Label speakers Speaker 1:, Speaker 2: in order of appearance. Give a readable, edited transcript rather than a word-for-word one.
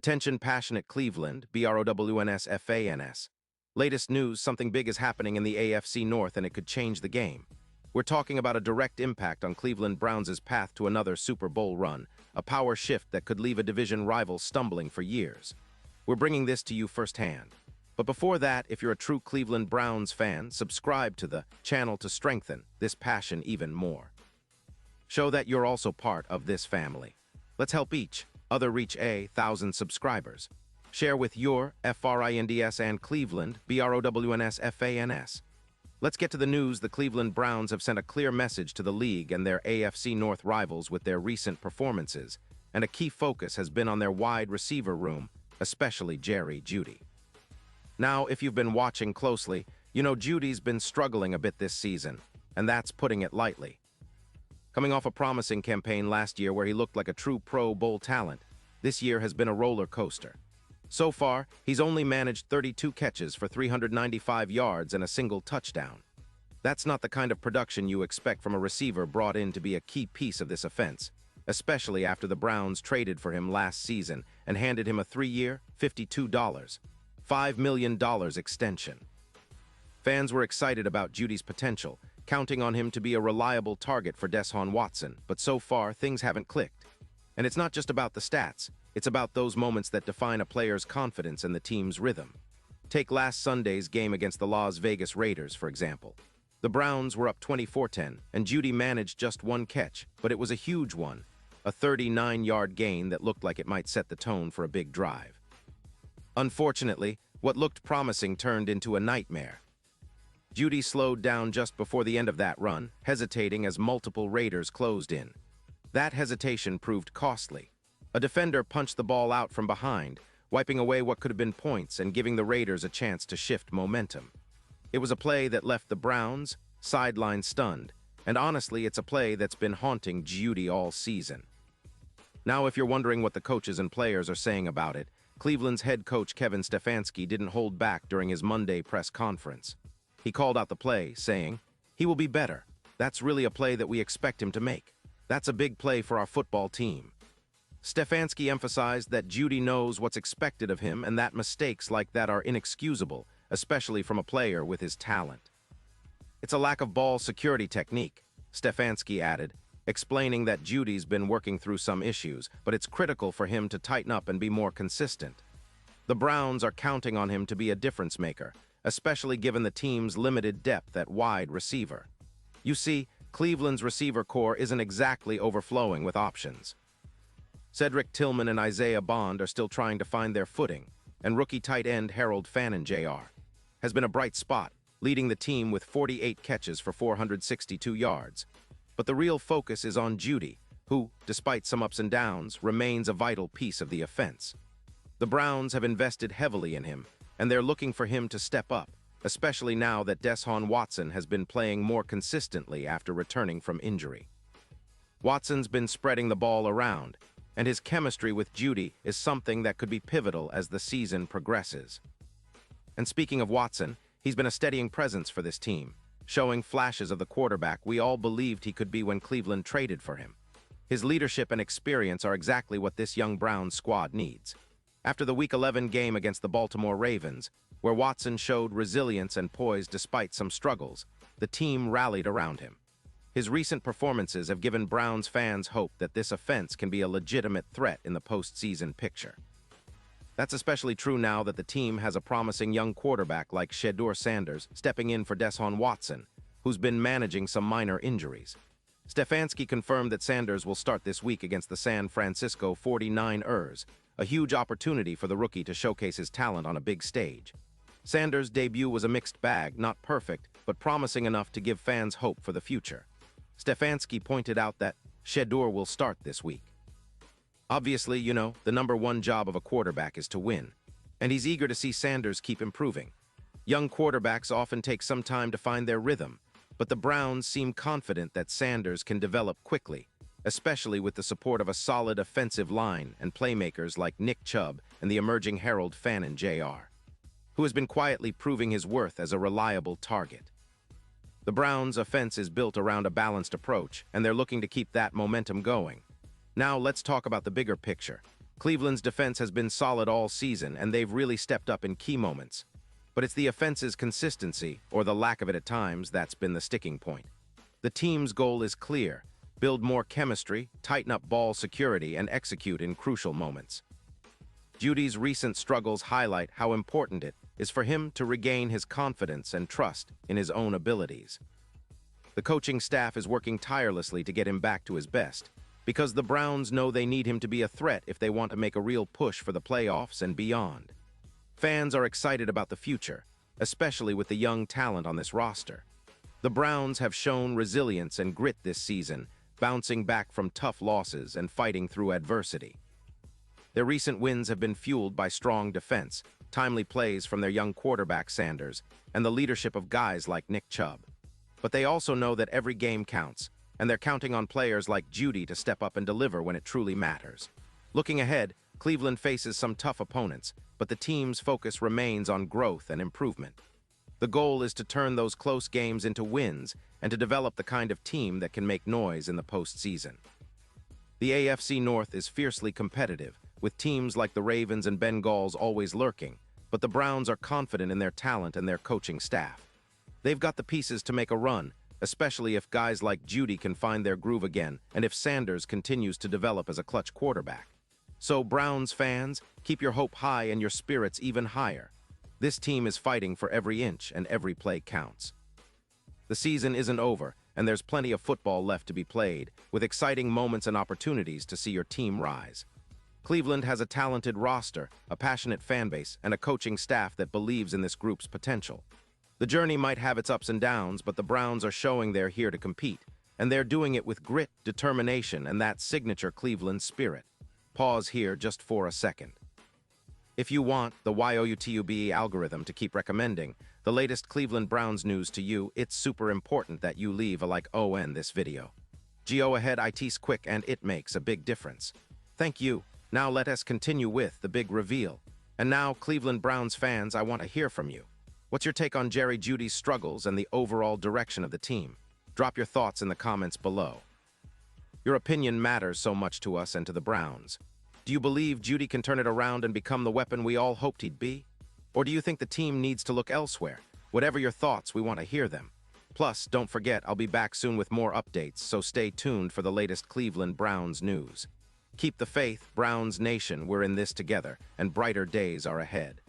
Speaker 1: Attention passionate Cleveland, BROWNSFANS. Latest news, something big is happening in the AFC North and it could change the game. We're talking about a direct impact on Cleveland Browns' path to another Super Bowl run, a power shift that could leave a division rival stumbling for years. We're bringing this to you firsthand. But before that, if you're a true Cleveland Browns fan, subscribe to the channel to strengthen this passion even more. Show that you're also part of this family. Let's help each other reach 1,000 subscribers. Share with your FRINDS and Cleveland, BROWNSFANS. Let's get to the news. The Cleveland Browns have sent a clear message to the league and their AFC North rivals with their recent performances, and a key focus has been on their wide receiver room, especially Jeudy. Now, if you've been watching closely, you know Jeudy's been struggling a bit this season, and that's putting it lightly. Coming off a promising campaign last year where he looked like a true Pro Bowl talent, this year has been a roller coaster. So far, he's only managed 32 catches for 395 yards and a single touchdown. That's not the kind of production you expect from a receiver brought in to be a key piece of this offense, especially after the Browns traded for him last season and handed him a 3-year, $5 million extension. Fans were excited about Jeudy's potential, counting on him to be a reliable target for Deshaun Watson, but so far things haven't clicked. And it's not just about the stats, it's about those moments that define a player's confidence and the team's rhythm. Take last Sunday's game against the Las Vegas Raiders, for example. The Browns were up 24-10, and Jeudy managed just one catch, but it was a huge one, a 39-yard gain that looked like it might set the tone for a big drive. Unfortunately, what looked promising turned into a nightmare. Jeudy slowed down just before the end of that run, hesitating as multiple Raiders closed in. That hesitation proved costly. A defender punched the ball out from behind, wiping away what could have been points and giving the Raiders a chance to shift momentum. It was a play that left the Browns sideline stunned, and honestly, it's a play that's been haunting Jeudy all season. Now, if you're wondering what the coaches and players are saying about it, Cleveland's head coach Kevin Stefanski didn't hold back during his Monday press conference. He called out the play, saying, "He will be better. That's really a play that we expect him to make. That's a big play for our football team." Stefanski emphasized that Jeudy knows what's expected of him and that mistakes like that are inexcusable, especially from a player with his talent. "It's a lack of ball security technique," Stefanski added, explaining that Jeudy's been working through some issues, but it's critical for him to tighten up and be more consistent. The Browns are counting on him to be a difference maker, especially given the team's limited depth at wide receiver. You see, Cleveland's receiver core isn't exactly overflowing with options. Cedric Tillman and Isaiah Bond are still trying to find their footing, and rookie tight end Harold Fannin Jr. has been a bright spot, leading the team with 48 catches for 462 yards. But the real focus is on Jeudy, who, despite some ups and downs, remains a vital piece of the offense. The Browns have invested heavily in him, and they're looking for him to step up, especially now that Deshaun Watson has been playing more consistently after returning from injury. Watson's been spreading the ball around, and his chemistry with Jeudy is something that could be pivotal as the season progresses. And speaking of Watson, he's been a steadying presence for this team, showing flashes of the quarterback we all believed he could be when Cleveland traded for him. His leadership and experience are exactly what this young Browns squad needs. After the Week 11 game against the Baltimore Ravens, where Watson showed resilience and poise despite some struggles, the team rallied around him. His recent performances have given Browns fans hope that this offense can be a legitimate threat in the postseason picture. That's especially true now that the team has a promising young quarterback like Shedeur Sanders stepping in for Deshaun Watson, who's been managing some minor injuries. Stefanski confirmed that Sanders will start this week against the San Francisco 49ers, a huge opportunity for the rookie to showcase his talent on a big stage. Sanders' debut was a mixed bag, not perfect, but promising enough to give fans hope for the future. Stefanski pointed out that Shedeur will start this week. Obviously, you know, the number one job of a quarterback is to win, and he's eager to see Sanders keep improving. Young quarterbacks often take some time to find their rhythm, but the Browns seem confident that Sanders can develop quickly, especially with the support of a solid offensive line and playmakers like Nick Chubb and the emerging Harold Fannin Jr., who has been quietly proving his worth as a reliable target. The Browns' offense is built around a balanced approach, and they're looking to keep that momentum going. Now let's talk about the bigger picture. Cleveland's defense has been solid all season, and they've really stepped up in key moments. But it's the offense's consistency, or the lack of it at times, that's been the sticking point. The team's goal is clear: build more chemistry, tighten up ball security, and execute in crucial moments. Jeudy's recent struggles highlight how important it is for him to regain his confidence and trust in his own abilities. The coaching staff is working tirelessly to get him back to his best, because the Browns know they need him to be a threat if they want to make a real push for the playoffs and beyond. Fans are excited about the future, especially with the young talent on this roster. The Browns have shown resilience and grit this season, bouncing back from tough losses and fighting through adversity. Their recent wins have been fueled by strong defense, timely plays from their young quarterback Sanders, and the leadership of guys like Nick Chubb. But they also know that every game counts, and they're counting on players like Jeudy to step up and deliver when it truly matters. Looking ahead, Cleveland faces some tough opponents, but the team's focus remains on growth and improvement. The goal is to turn those close games into wins and to develop the kind of team that can make noise in the postseason. The AFC North is fiercely competitive, with teams like the Ravens and Bengals always lurking, but the Browns are confident in their talent and their coaching staff. They've got the pieces to make a run, especially if guys like Jeudy can find their groove again and if Sanders continues to develop as a clutch quarterback. So, Browns fans, keep your hope high and your spirits even higher. This team is fighting for every inch and every play counts. The season isn't over, and there's plenty of football left to be played, with exciting moments and opportunities to see your team rise. Cleveland has a talented roster, a passionate fan base, and a coaching staff that believes in this group's potential. The journey might have its ups and downs, but the Browns are showing they're here to compete, and they're doing it with grit, determination, and that signature Cleveland spirit. Pause here just for a second. If you want the YouTube algorithm to keep recommending the latest Cleveland Browns news to you, it's super important that you leave a like on this video. Go ahead, it's quick and it makes a big difference. Thank you. Now let us continue with the big reveal. And now, Cleveland Browns fans, I want to hear from you. What's your take on Jerry Jeudy's struggles and the overall direction of the team? Drop your thoughts in the comments below. Your opinion matters so much to us and to the Browns. Do you believe Jeudy can turn it around and become the weapon we all hoped he'd be? Or do you think the team needs to look elsewhere? Whatever your thoughts, we want to hear them. Plus, don't forget, I'll be back soon with more updates, so stay tuned for the latest Cleveland Browns news. Keep the faith, Browns Nation, we're in this together, and brighter days are ahead.